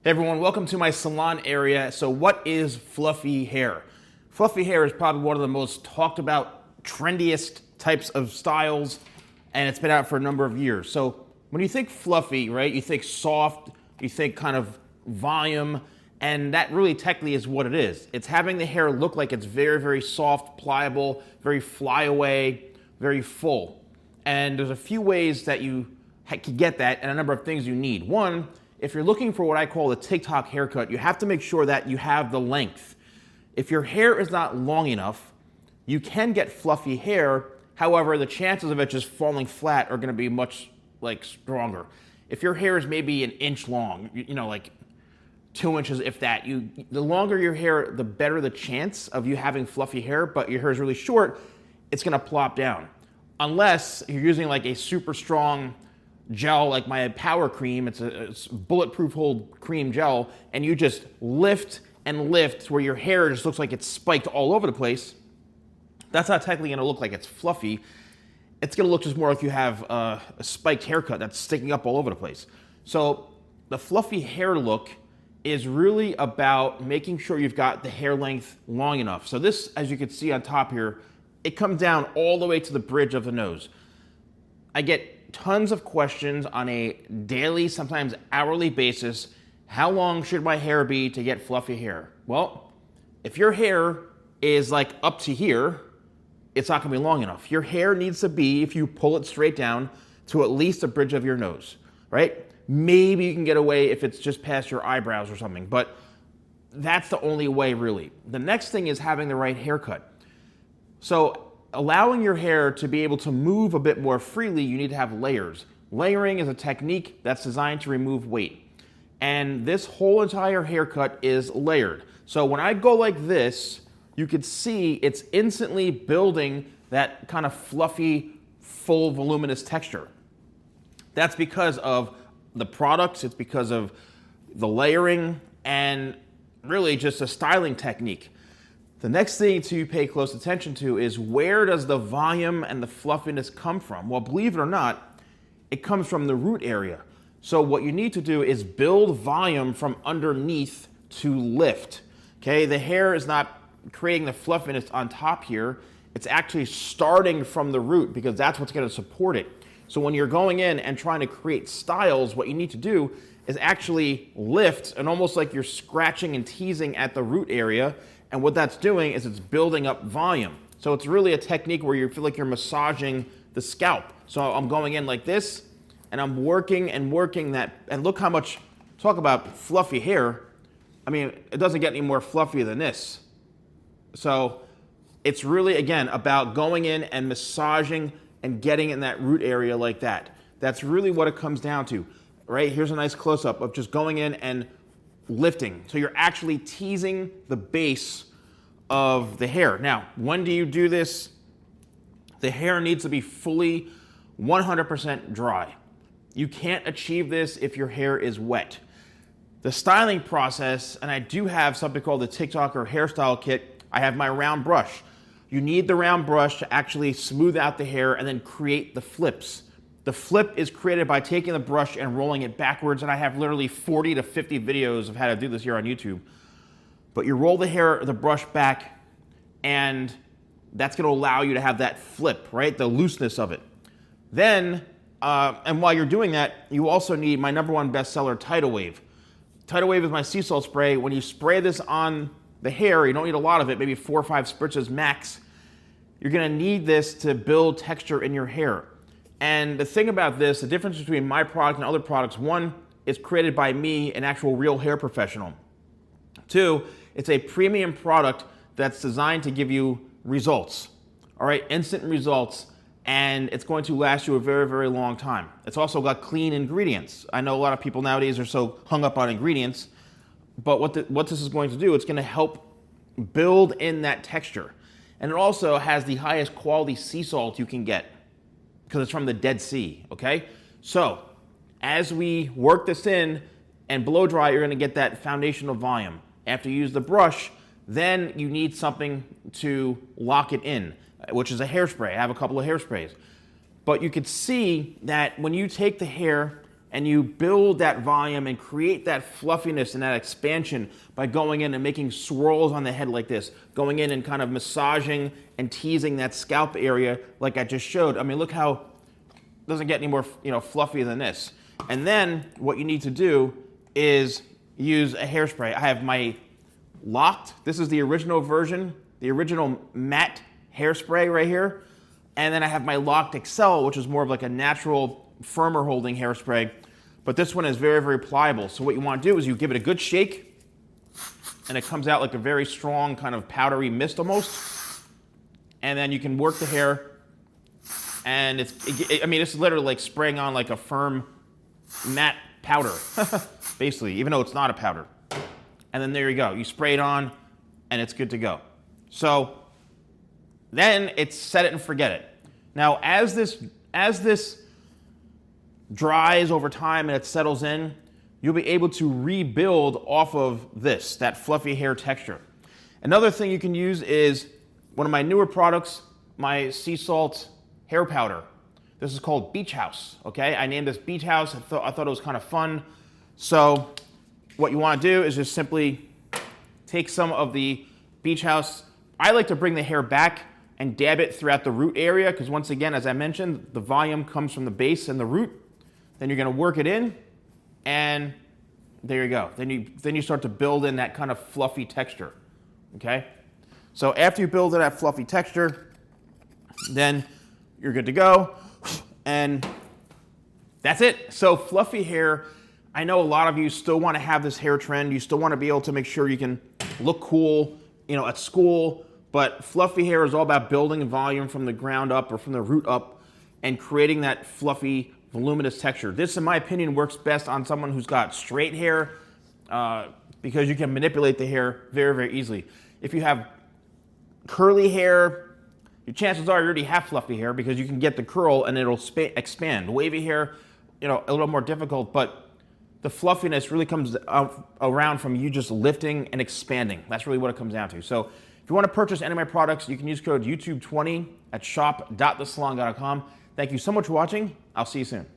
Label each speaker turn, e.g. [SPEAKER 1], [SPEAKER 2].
[SPEAKER 1] Hey everyone, welcome to my salon area. So what is fluffy hair? Fluffy hair is probably one of the most talked about, trendiest types of styles, and it's been out for a number of years. So when you think fluffy, right, you think soft, you think kind of volume, and that really technically is what it is. It's having the hair look like it's very, very soft, pliable, very flyaway, very full. And there's a few ways that you can get that and a number of things you need. One, if you're looking for what I call a TikTok haircut, you have to make sure that you have the length. If your hair is not long enough, you can get fluffy hair. However, the chances of it just falling flat are going to be much stronger. If your hair is maybe an inch long, like 2 inches, if that, the longer your hair, the better the chance of you having fluffy hair. But your hair is really short, it's going to plop down. Unless you're using like a super strong gel like my power cream, it's a bulletproof hold cream gel, and you just lift and lift where your hair just looks like it's spiked all over the place. That's not technically going to look like it's fluffy. It's going to look just more like you have a spiked haircut that's sticking up all over the place. So the fluffy hair look is really about making sure you've got the hair length long enough. So this, as you can see on top here, it comes down all the way to the bridge of the nose. I get tons of questions on a daily, sometimes hourly basis. How long should my hair be to get fluffy hair? Well, if your hair is like up to here, it's not gonna be long enough. Your hair needs to be, if you pull it straight down, to at least the bridge of your nose, right? Maybe you can get away if it's just past your eyebrows or something, but that's the only way really. The next thing is having the right haircut. So allowing your hair to be able to move a bit more freely, you need to have layers. Layering is a technique that's designed to remove weight. And this whole entire haircut is layered. So when I go like this, you can see it's instantly building that kind of fluffy, full, voluminous texture. That's because of the products, it's because of the layering, and really just a styling technique. The next thing to pay close attention to is, where does the volume and the fluffiness come from? Well, believe it or not, it comes from the root area. So what you need to do is build volume from underneath to lift. Okay, the hair is not creating the fluffiness on top here. It's actually starting from the root because that's what's going to support it. So when you're going in and trying to create styles, what you need to do is actually lift, and almost like you're scratching and teasing at the root area. And what that's doing is it's building up volume. So it's really a technique where you feel like you're massaging the scalp. So I'm going in like this, and I'm working and working that. And look how much, talk about fluffy hair. I mean, it doesn't get any more fluffy than this. So it's really, again, about going in and massaging and getting in that root area like that. That's really what it comes down to, right? Here's a nice close-up of just going in and lifting. So you're actually teasing the base of the hair. Now, when do you do this? The hair needs to be fully 100% dry. You can't achieve this if your hair is wet. The styling process, and I do have something called the TikToker hairstyle kit. I have my round brush. You need the round brush to actually smooth out the hair and then create the flips. The flip is created by taking the brush and rolling it backwards, and I have literally 40 to 50 videos of how to do this here on YouTube. But you roll the brush back, and that's going to allow you to have that flip, right? The looseness of it. Then, and while you're doing that, you also need my #1 bestseller, Tidal Wave. Tidal Wave is my sea salt spray. When you spray this on the hair, you don't need a lot of it, maybe 4 or 5 spritzes max. You're going to need this to build texture in your hair. And the thing about this, the difference between my product and other products, one, it's created by me, an actual real hair professional. Two, it's a premium product that's designed to give you results, all right, instant results, and it's going to last you a very, very long time. It's also got clean ingredients. I know a lot of people nowadays are so hung up on ingredients, but what this is going to do, it's going to help build in that texture. And it also has the highest quality sea salt you can get, because it's from the Dead Sea, okay? So as we work this in and blow dry, you're gonna get that foundational volume. After you use the brush, then you need something to lock it in, which is a hairspray. I have a couple of hairsprays. But you could see that when you take the hair and you build that volume and create that fluffiness and that expansion by going in and making swirls on the head like this, going in and kind of massaging and teasing that scalp area like I just showed. I mean, look how it doesn't get any more, fluffy than this. And then what you need to do is use a hairspray. I have my Locked. This is the original version, the original matte hairspray right here. And then I have my Locked Excel, which is more of like a natural, firmer holding hairspray. But this one is very, very pliable. So what you want to do is you give it a good shake, and it comes out like a very strong kind of powdery mist almost. And then you can work the hair, and it's literally like spraying on like a firm matte powder, basically, even though it's not a powder. And then there you go. You spray it on, and it's good to go. So then it's set it and forget it. Now, as this dries over time and it settles in, you'll be able to rebuild off of that fluffy hair texture. Another thing you can use is one of my newer products, my sea salt hair powder. This is called Beach House, okay? I named this Beach House. I thought it was kind of fun. So what you want to do is just simply take some of the Beach House. I like to bring the hair back and dab it throughout the root area because once again, as I mentioned, the volume comes from the base and the root. Then you're going to work it in, and there you go. Then you start to build in that kind of fluffy texture, okay? So after you build in that fluffy texture, then you're good to go, and that's it. So fluffy hair, I know a lot of you still want to have this hair trend. You still want to be able to make sure you can look cool, at school, but fluffy hair is all about building volume from the ground up or from the root up and creating that fluffy, voluminous texture. This, in my opinion, works best on someone who's got straight hair because you can manipulate the hair very, very easily. If you have curly hair, your chances are you already have fluffy hair because you can get the curl and it'll expand. Wavy hair, a little more difficult, but the fluffiness really comes around from you just lifting and expanding. That's really what it comes down to. So if you want to purchase any of my products, you can use code YouTube20 at shop.thesalonguy.com. Thank you so much for watching. I'll see you soon.